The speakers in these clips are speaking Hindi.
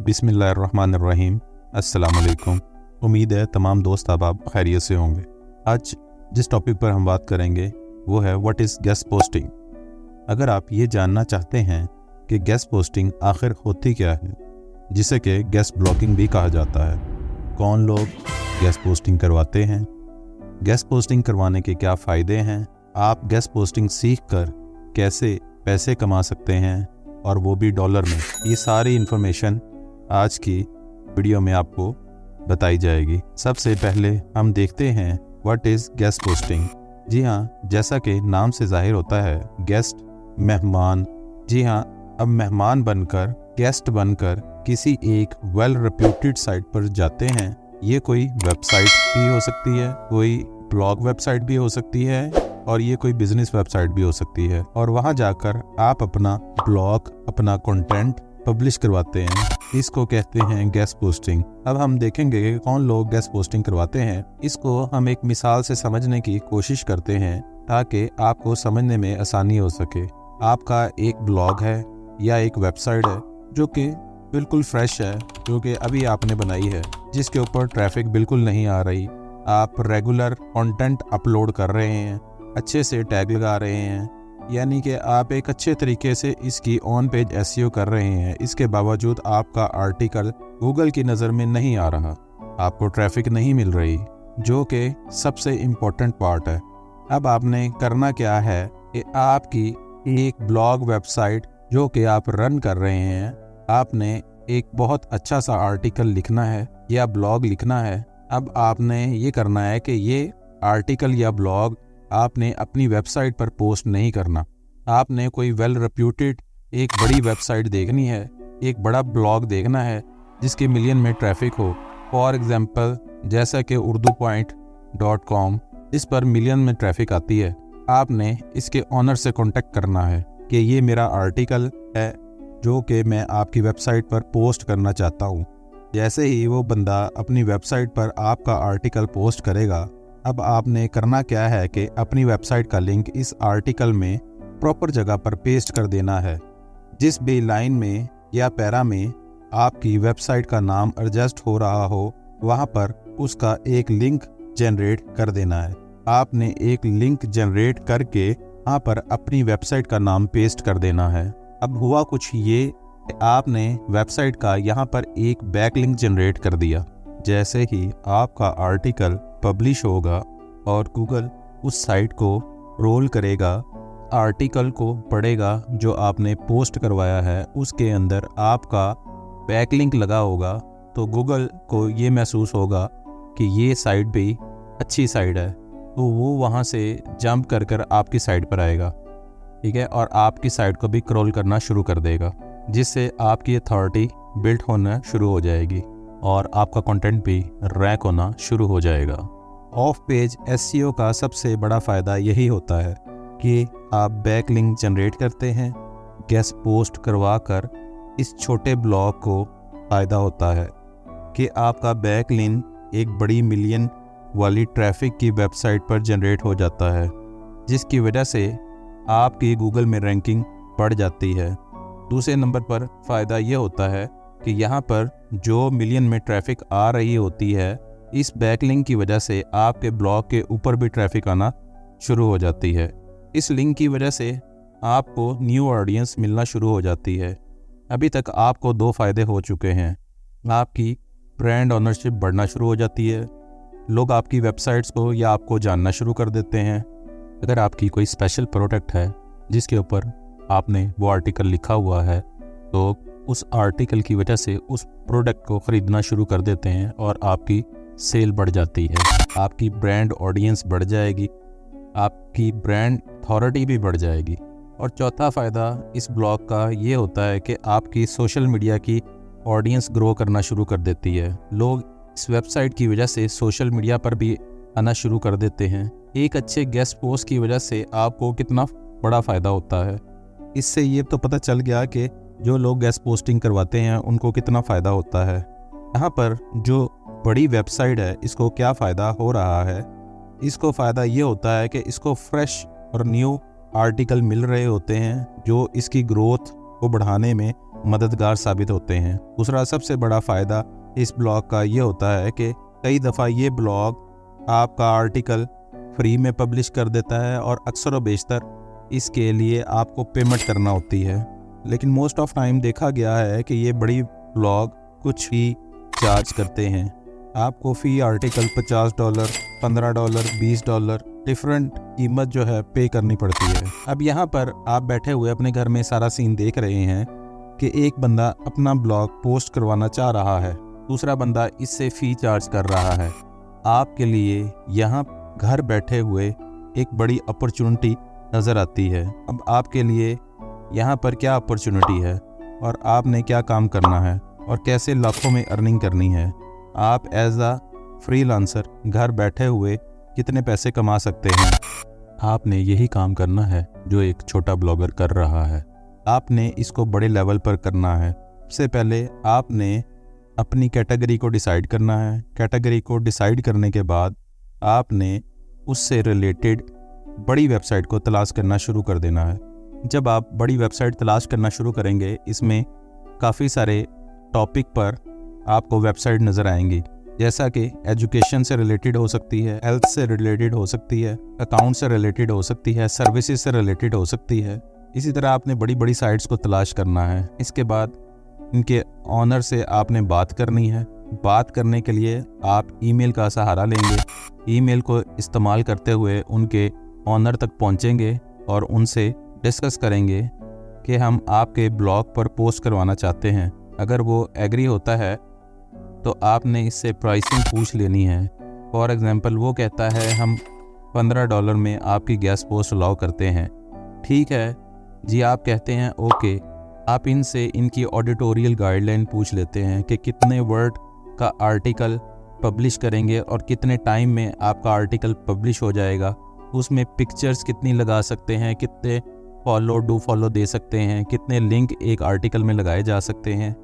बिस्मिल्लाहिर्रहमानिर्रहीम। अस्सलाम वालेकुम। उम्मीद है तमाम दोस्त आप खैरियत से होंगे। आज जिस टॉपिक पर हम बात करेंगे वो है व्हाट इज़ गेस्ट पोस्टिंग। अगर आप ये जानना चाहते हैं कि गेस्ट पोस्टिंग आखिर होती क्या है, जिसे कि गेस्ट ब्लॉगिंग भी कहा जाता है, कौन लोग गेस्ट पोस्टिंग करवाते हैं, गेस्ट पोस्टिंग करवाने के क्या फ़ायदे हैं, आप गेस्ट पोस्टिंग सीख कर कैसे पैसे कमा सकते हैं और वो भी डॉलर में, ये सारी इन्फॉर्मेशन आज की वीडियो में आपको बताई जाएगी। सबसे पहले हम देखते हैं व्हाट इज़ गेस्ट पोस्टिंग। जी हाँ, जैसा कि नाम से जाहिर होता है, गेस्ट मेहमान। जी हाँ, अब मेहमान बनकर, गेस्ट बनकर किसी एक वेल रेप्यूटेड साइट पर जाते हैं। ये कोई वेबसाइट भी हो सकती है, कोई ब्लॉग वेबसाइट भी हो सकती है और ये कोई बिजनेस वेबसाइट भी हो सकती है। और वहाँ जाकर आप अपना ब्लॉग, अपना कंटेंट पब्लिश करवाते हैं। इसको कहते हैं गेस्ट पोस्टिंग। अब हम देखेंगे कि कौन लोग गेस्ट पोस्टिंग करवाते हैं। इसको हम एक मिसाल से समझने की कोशिश करते हैं ताकि आपको समझने में आसानी हो सके। आपका एक ब्लॉग है या एक वेबसाइट है जो कि बिल्कुल फ्रेश है, जो कि अभी आपने बनाई है, जिसके ऊपर ट्रैफिक बिल्कुल नहीं आ रही। आप रेगुलर कंटेंट अपलोड कर रहे हैं, अच्छे से टैग लगा रहे हैं, यानी कि आप एक अच्छे तरीके से इसकी ऑन पेज एसईओ कर रहे हैं। इसके बावजूद आपका आर्टिकल गूगल की नज़र में नहीं आ रहा, आपको ट्रैफिक नहीं मिल रही, जो कि सबसे इम्पोर्टेंट पार्ट है। अब आपने करना क्या है कि आपकी एक ब्लॉग वेबसाइट जो कि आप रन कर रहे हैं, आपने एक बहुत अच्छा सा आर्टिकल लिखना है या ब्लॉग लिखना है। अब आपने ये करना है कि ये आर्टिकल या ब्लॉग आपने अपनी वेबसाइट पर पोस्ट नहीं करना। आपने कोई वेल रेप्यूटेड एक बड़ी वेबसाइट देखनी है, एक बड़ा ब्लॉग देखना है जिसके मिलियन में ट्रैफिक हो। फॉर एग्जांपल जैसा कि urdupoint.com, इस पर मिलियन में ट्रैफिक आती है। आपने इसके ऑनर से कांटेक्ट करना है कि ये मेरा आर्टिकल है जो कि मैं आपकी वेबसाइट पर पोस्ट करना चाहता हूँ। जैसे ही वो बंदा अपनी वेबसाइट पर आपका आर्टिकल पोस्ट करेगा, अब आपने करना क्या है कि अपनी वेबसाइट का लिंक इस आर्टिकल में प्रॉपर जगह पर पेस्ट कर देना है। जिस भी लाइन में या पैरा में आपकी वेबसाइट का नाम एडजस्ट हो रहा हो, वहाँ पर उसका एक लिंक जनरेट कर देना है। आपने एक लिंक जनरेट करके वहाँ पर अपनी वेबसाइट का नाम पेस्ट कर देना है। अब हुआ कुछ ये कि आपने वेबसाइट का यहाँ पर एक बैकलिंक जनरेट कर दिया। जैसे ही आपका आर्टिकल पब्लिश होगा और गूगल उस साइट को रोल करेगा, आर्टिकल को पढ़ेगा जो आपने पोस्ट करवाया है, उसके अंदर आपका बैकलिंक लगा होगा, तो गूगल को ये महसूस होगा कि ये साइट भी अच्छी साइट है, तो वो वहाँ से जंप कर कर आपकी साइट पर आएगा, ठीक है, और आपकी साइट को भी क्रॉल करना शुरू कर देगा, जिससे आपकी अथॉरिटी बिल्ड होना शुरू हो जाएगी और आपका कंटेंट भी रैंक होना शुरू हो जाएगा। ऑफ पेज एसईओ का सबसे बड़ा फ़ायदा यही होता है कि आप बैकलिंक जनरेट करते हैं। गेस्ट पोस्ट करवा कर इस छोटे ब्लॉग को फ़ायदा होता है कि आपका बैकलिंक एक बड़ी मिलियन वाली ट्रैफिक की वेबसाइट पर जनरेट हो जाता है, जिसकी वजह से आपकी गूगल में रैंकिंग बढ़ जाती है। दूसरे नंबर पर फ़ायदा ये होता है कि यहाँ पर जो मिलियन में ट्रैफिक आ रही होती है, इस बैकलिंक की वजह से आपके ब्लॉग के ऊपर भी ट्रैफिक आना शुरू हो जाती है। इस लिंक की वजह से आपको न्यू ऑडियंस मिलना शुरू हो जाती है। अभी तक आपको दो फ़ायदे हो चुके हैं। आपकी ब्रांड ऑनरशिप बढ़ना शुरू हो जाती है, लोग आपकी वेबसाइट्स को या आपको जानना शुरू कर देते हैं। अगर आपकी कोई स्पेशल प्रोडक्ट है जिसके ऊपर आपने वो आर्टिकल लिखा हुआ है, तो उस आर्टिकल की वजह से उस प्रोडक्ट को ख़रीदना शुरू कर देते हैं और आपकी सेल बढ़ जाती है, आपकी ब्रांड ऑडियंस बढ़ जाएगी, आपकी ब्रांड अथॉरिटी भी बढ़ जाएगी। और चौथा फ़ायदा इस ब्लॉग का ये होता है कि आपकी सोशल मीडिया की ऑडियंस ग्रो करना शुरू कर देती है। लोग इस वेबसाइट की वजह से सोशल मीडिया पर भी आना शुरू कर देते हैं। एक अच्छे गेस्ट पोस्ट की वजह से आपको कितना बड़ा फ़ायदा होता है, इससे ये तो पता चल गया कि जो लोग गेस्ट पोस्टिंग करवाते हैं उनको कितना फ़ायदा होता है। यहाँ पर जो बड़ी वेबसाइट है, इसको क्या फ़ायदा हो रहा है? इसको फ़ायदा ये होता है कि इसको फ्रेश और न्यू आर्टिकल मिल रहे होते हैं जो इसकी ग्रोथ को बढ़ाने में मददगार साबित होते हैं। दूसरा सबसे बड़ा फ़ायदा इस ब्लॉग का ये होता है कि कई दफ़ा ये ब्लॉग आपका आर्टिकल फ्री में पब्लिश कर देता है और अक्सर व बेशतर इसके लिए आपको पेमेंट करना होती है। लेकिन मोस्ट ऑफ टाइम देखा गया है कि ये बड़ी ब्लॉग कुछ ही चार्ज करते हैं। आपको फ़ी आर्टिकल $50, $15, $20 डिफरेंट कीमत जो है पे करनी पड़ती है। अब यहाँ पर आप बैठे हुए अपने घर में सारा सीन देख रहे हैं कि एक बंदा अपना ब्लॉग पोस्ट करवाना चाह रहा है, दूसरा बंदा इससे फ़ी चार्ज कर रहा है। आपके लिए यहाँ घर बैठे हुए एक बड़ी अपॉर्चुनिटी नज़र आती है। अब आपके लिए यहाँ पर क्या अपॉर्चुनिटी है और आपने क्या काम करना है और कैसे लाखों में अर्निंग करनी है। आप एज अ फ्रीलांसर घर बैठे हुए कितने पैसे कमा सकते हैं। आपने यही काम करना है जो एक छोटा ब्लॉगर कर रहा है। आपने इसको बड़े लेवल पर करना है। सबसे पहले आपने अपनी कैटेगरी को डिसाइड करना है। कैटेगरी को डिसाइड करने के बाद आपने उससे रिलेटेड बड़ी वेबसाइट को तलाश करना शुरू कर देना है। जब आप बड़ी वेबसाइट तलाश करना शुरू करेंगे, इसमें काफ़ी सारे टॉपिक पर आपको वेबसाइट नज़र आएंगी, जैसा कि एजुकेशन से रिलेटेड हो सकती है, हेल्थ से रिलेटेड हो सकती है, अकाउंट से रिलेटेड हो सकती है, सर्विसेज से रिलेटेड हो सकती है। इसी तरह आपने बड़ी बड़ी साइट्स को तलाश करना है। इसके बाद इनके ऑनर से आपने बात करनी है। बात करने के लिए आप ईमेल का सहारा लेंगे। ईमेल को इस्तेमाल करते हुए उनके ऑनर तक पहुंचेंगे और उनसे डिस्कस करेंगे कि हम आपके ब्लॉग पर पोस्ट करवाना चाहते हैं। अगर वो एग्री होता है तो आपने इससे प्राइसिंग पूछ लेनी है। फॉर एग्ज़ाम्पल वो कहता है हम $15 में आपकी गेस्ट पोस्ट अलाउ करते हैं। ठीक है जी, आप कहते हैं ओके। आप इनसे इनकी ऑडिटोरियल गाइडलाइन पूछ लेते हैं कि कितने वर्ड का आर्टिकल पब्लिश करेंगे और कितने टाइम में आपका आर्टिकल पब्लिश हो जाएगा। उसमें पिक्चर्स कितनी लगा सकते हैं, कितने डू फॉलो दे सकते हैं, कितने लिंक एक आर्टिकल में लगाए जा सकते हैं।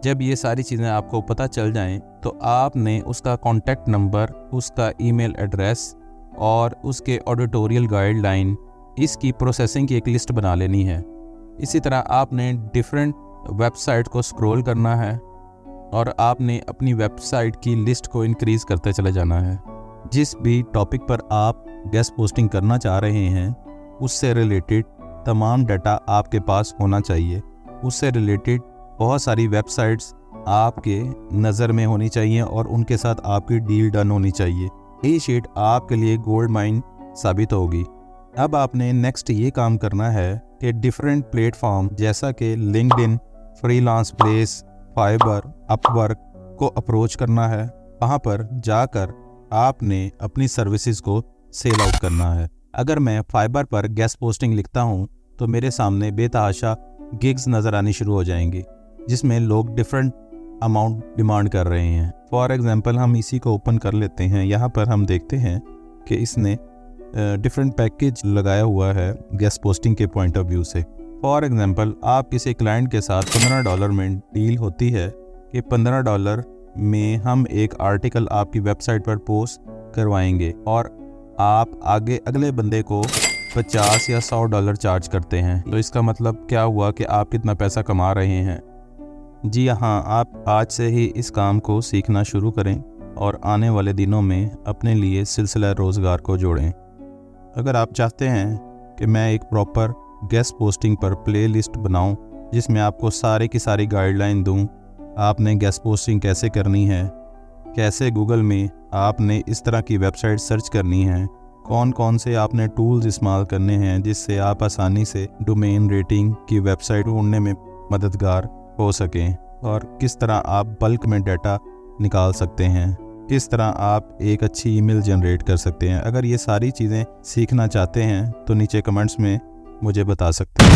जब ये सारी चीज़ें आपको पता चल जाएं तो आपने उसका कॉन्टैक्ट नंबर, उसका ईमेल एड्रेस और उसके ऑडिटोरियल गाइडलाइन, इसकी प्रोसेसिंग की एक लिस्ट बना लेनी है। इसी तरह आपने डिफरेंट वेबसाइट को स्क्रॉल करना है और आपने अपनी वेबसाइट की लिस्ट को इंक्रीज़ करते चले जाना है। जिस भी टॉपिक पर आप गेस्ट पोस्टिंग करना चाह रहे हैं उससे रिलेटेड तमाम डाटा आपके पास होना चाहिए। उससे रिलेटेड बहुत सारी वेबसाइट्स आपके नज़र में होनी चाहिए और उनके साथ आपकी डील डन होनी चाहिए। ये शीट आपके लिए गोल्ड माइन साबित होगी। अब आपने नेक्स्ट ये काम करना है कि डिफरेंट प्लेटफॉर्म जैसा कि LinkedIn, freelance place, fibre, Upwork को अप्रोच करना है। वहाँ पर जाकर आपने अपनी सर्विसेज को सेल आउट करना है। अगर मैं फाइबर पर गेस्ट पोस्टिंग लिखता हूँ तो मेरे सामने बेतहाशा गिग्स नज़र आनी शुरू हो जाएंगी जिसमें लोग डिफरेंट अमाउंट डिमांड कर रहे हैं। फॉर एग्ज़ाम्पल हम इसी को ओपन कर लेते हैं। यहाँ पर हम देखते हैं कि इसने डिफरेंट पैकेज लगाया हुआ है गेस्ट पोस्टिंग के पॉइंट ऑफ व्यू से। फॉर एग्ज़ाम्पल आप किसी क्लाइंट के साथ $15 में डील होती है कि $15 में हम एक आर्टिकल आपकी वेबसाइट पर पोस्ट करवाएंगे और आप आगे अगले बंदे को $50 या $100 चार्ज करते हैं। तो इसका मतलब क्या हुआ कि आप कितना पैसा कमा रहे हैं। जी हाँ, आप आज से ही इस काम को सीखना शुरू करें और आने वाले दिनों में अपने लिए सिलसिला रोज़गार को जोड़ें। अगर आप चाहते हैं कि मैं एक प्रॉपर गेस्ट पोस्टिंग पर प्लेलिस्ट बनाऊं जिसमें आपको सारे की सारी गाइडलाइन दूं, आपने गेस्ट पोस्टिंग कैसे करनी है, कैसे गूगल में आपने इस तरह की वेबसाइट सर्च करनी है, कौन कौन से आपने टूल्स इस्तेमाल करने हैं जिससे आप आसानी से डोमेन रेटिंग की वेबसाइट ढूंढने में मददगार हो सकें, और किस तरह आप बल्क में डाटा निकाल सकते हैं, किस तरह आप एक अच्छी ईमेल जनरेट कर सकते हैं। अगर ये सारी चीज़ें सीखना चाहते हैं तो नीचे कमेंट्स में मुझे बता सकते हैं।